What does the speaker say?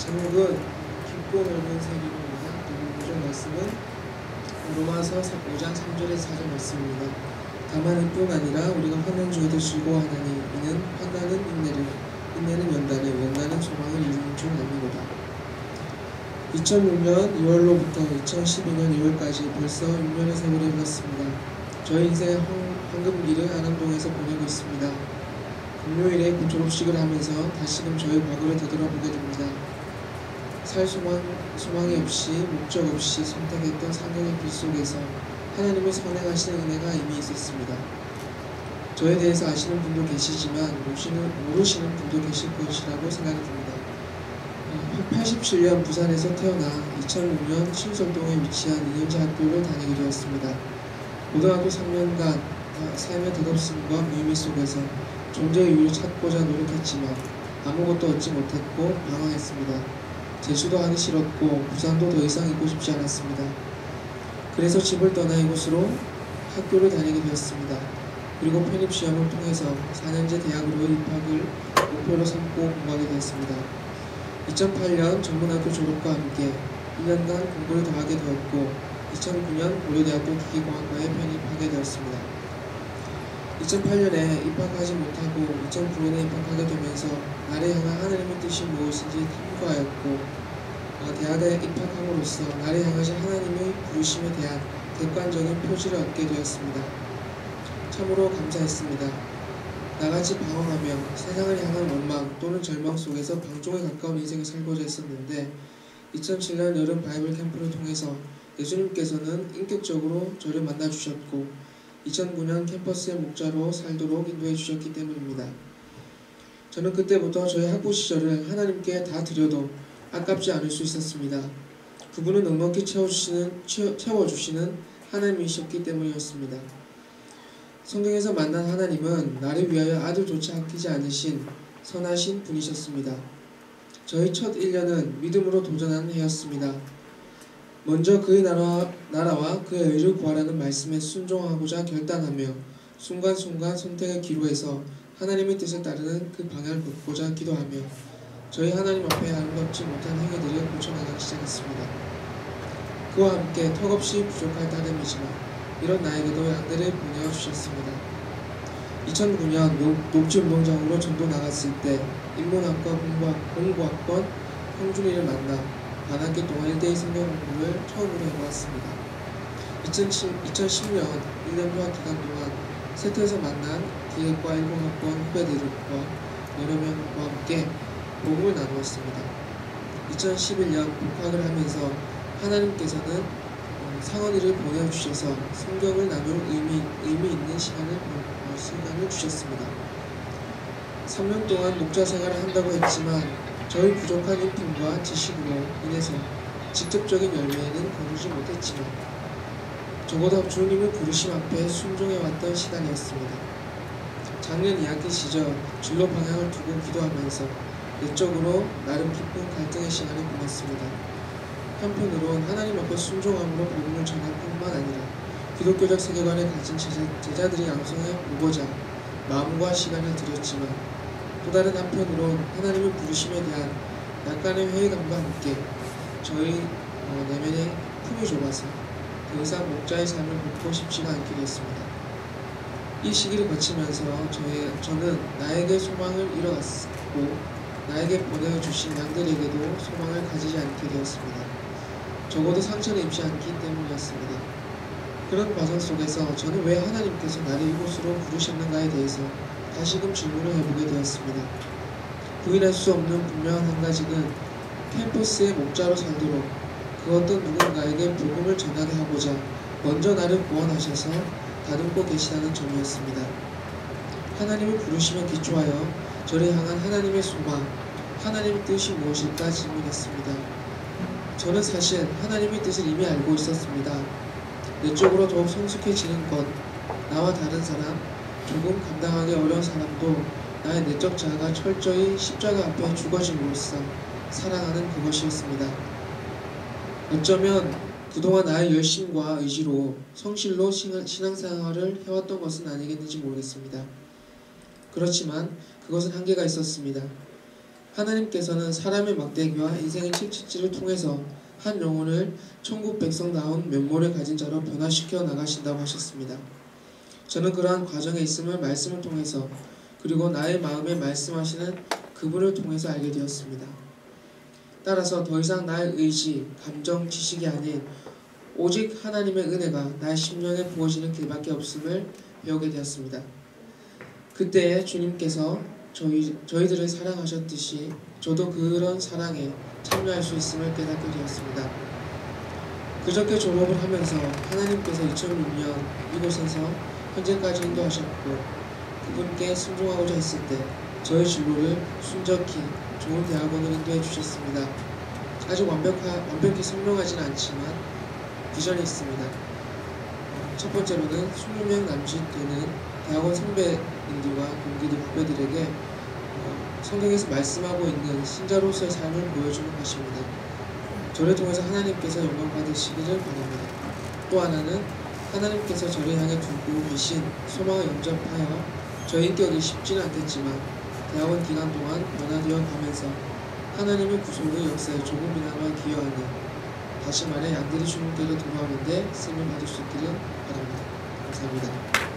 제목은 깊고 넓은 세계입니다. 오늘 말씀은 로마서 5장 3절에서 4절 말씀입니다. 다만 이뿐 아니라 우리가 환난 중에도 즐거워하나니 이는 환난은 인내를, 인내는 연단을, 연단은 소망을 이루는 줄 압니다. 2006년 2월로부터 2012년 2월까지 벌써 6년의 세월이 흘렀습니다. 저희 인생의 황금기를 안암동에서 보내고 있습니다. 금요일에 졸업식을 하면서 다시금 저희 과거를 되돌아보게 됩니다. 살 소망이 없이 목적 없이 선택했던 상경의 길 속에서 하나님의 선행하시는 은혜가 이미 있었습니다. 저에 대해서 아시는 분도 계시지만 모르시는 분도 계실 것이라고 생각이 듭니다. 87년 부산에서 태어나 2006년 신설동에 위치한 2년제 학교를 다니게 되었습니다. 고등학교 3년간 삶의 덧없음과 무의미 속에서 존재의 이유를 찾고자 노력했지만 아무것도 얻지 못했고 방황했습니다. 재수도 하기 싫었고 부산도 더 이상 있고 싶지 않았습니다. 그래서 집을 떠나 이곳으로 학교를 다니게 되었습니다. 그리고 편입시험을 통해서 4년제 대학으로 입학을 목표로 삼고 공부하게 되었습니다. 2008년 전문학교 졸업과 함께 1년간 공부를 더 하게 되었고 2009년 고려대학교 기계공학과에 편입하게 되었습니다. 2008년에 입학하지 못하고 2009년에 입학하게 되면서 나를 향한 하나님의 뜻이 무엇인지 탐구하였고 대학에 입학함으로써 나를 향하신 하나님의 부르심에 대한 객관적인 표지를 얻게 되었습니다. 참으로 감사했습니다. 나같이 방황하며 세상을 향한 원망 또는 절망 속에서 방종에 가까운 인생을 살고자 했었는데 2007년 여름 바이블 캠프를 통해서 예수님께서는 인격적으로 저를 만나주셨고 2009년 캠퍼스의 목자로 살도록 인도해 주셨기 때문입니다. 저는 그때부터 저의 학부 시절을 하나님께 다 드려도 아깝지 않을 수 있었습니다. 그분은 넉넉히 채워주시는 하나님이셨기 때문이었습니다. 성경에서 만난 하나님은 나를 위하여 아들조차 아끼지 않으신 선하신 분이셨습니다. 저희 첫 1년은 믿음으로 도전하는 해였습니다. 먼저 그의 나라와 그의 의를 구하라는 말씀에 순종하고자 결단하며 순간순간 선택을 기로해서 하나님의 뜻에 따르는 그 방향을 걷고자 기도하며 저희 하나님 앞에 아름답지 못한 행위들을 고쳐나가기 시작했습니다. 그와 함께 턱없이 부족할 따름이지만 이런 나에게도 양들을 보내어 주셨습니다. 2009년 녹지운동장으로 전도 나갔을 때 인문학과 공부학번 형준이를 만나 반학기 동안 1대1 성경 공부를 처음으로 해보았습니다. 2010년 1년 휴학 기간 동안 세터에서 만난 기획과 일본학번 후배들과 여러 명과 함께 복음을 나누었습니다. 2011년 복학을 하면서 하나님께서는 상원이를 보내주셔서 성경을 나눌 의미 있는 시간을 주셨습니다. 3년 동안 목자 생활을 한다고 했지만 저희 부족한 인품과 지식으로 인해서 직접적인 열매에는 거두지 못했지만 적어도 주님의 부르심 앞에 순종해왔던 시간이었습니다. 작년 2학기 시절 진로 방향을 두고 기도하면서 내적으로 나름 기쁜 갈등의 시간을 보냈습니다. 한편으론 하나님 앞에 순종함으로 복음을 전할 뿐만 아니라 기독교적 세계관을 가진 제자들이 양성해 보고자 마음과 시간을 들였지만 또 다른 한편으론 하나님의 부르심에 대한 약간의 회의감과 함께 저희 내면에 품이 좁아서 더 이상 목자의 삶을 묻고 싶지가 않게 됐습니다. 이 시기를 거치면서 저는 나에게 소망을 잃어갔고 나에게 보내주신 양들에게도 소망을 가지지 않게 되었습니다. 적어도 상처를 입지 않기 때문이었습니다. 그런 과정 속에서 저는 왜 하나님께서 나를 이곳으로 부르셨는가에 대해서 다시금 질문을 해보게 되었습니다. 부인할 수 없는 분명한 한 가지는 캠퍼스의 목자로 살도록 그 어떤 누군가에게 복음을 전하게 하고자 먼저 나를 구원하셔서 다듬고 계시다는 점이었습니다. 하나님의 부르심에 기초하여 저를 향한 하나님의 소망, 하나님의 뜻이 무엇일까 질문했습니다. 저는 사실 하나님의 뜻을 이미 알고 있었습니다. 내적으로 더욱 성숙해지는 것, 나와 다른 사람, 조금 감당하기 어려운 사람도 나의 내적 자아가 철저히 십자가 앞에 죽어짐으로써 사랑하는 그것이었습니다. 어쩌면 그동안 나의 열심과 의지로 성실로 신앙생활을 해왔던 것은 아니겠는지 모르겠습니다. 그렇지만 그것은 한계가 있었습니다. 하나님께서는 사람의 막대기와 인생의 채찍질을 통해서 한 영혼을 천국 백성다운 면모를 가진 자로 변화시켜 나가신다고 하셨습니다. 저는 그러한 과정에 있음을 말씀을 통해서 그리고 나의 마음에 말씀하시는 그분을 통해서 알게 되었습니다. 따라서 더 이상 나의 의지, 감정, 지식이 아닌 오직 하나님의 은혜가 나의 심령에 부어지는 길밖에 없음을 배우게 되었습니다. 그때에 주님께서 저희들을 사랑하셨듯이 저도 그런 사랑에 참여할 수 있음을 깨닫게 되었습니다. 그저께 졸업을 하면서 하나님께서 2006년 이곳에서 현재까지 인도하셨고 그분께 순종하고자 했을 때 저의 진로를 순적히 좋은 대학원을 인도해 주셨습니다. 아직 완벽히 선명하지는 않지만 비전이 있습니다. 첫 번째로는 20명 남짓 되는 대학원 선배님들과 동기들 후배들에게 성경에서 말씀하고 있는 신자로서의 삶을 보여주는 것입니다. 저를 통해서 하나님께서 영광 받으시기를 바랍니다. 또 하나는 하나님께서 저를 향해 두고 계신 소망을 영접하여 저의 인격이 쉽지는 않겠지만 대학원 기간 동안 변화되어 가면서 하나님의 구속의 역사에 조금이나마 기여하는, 다시 말해 양들이 주님께로 돌아오는데 쓰임을 받을 수 있기를 바랍니다. 감사합니다.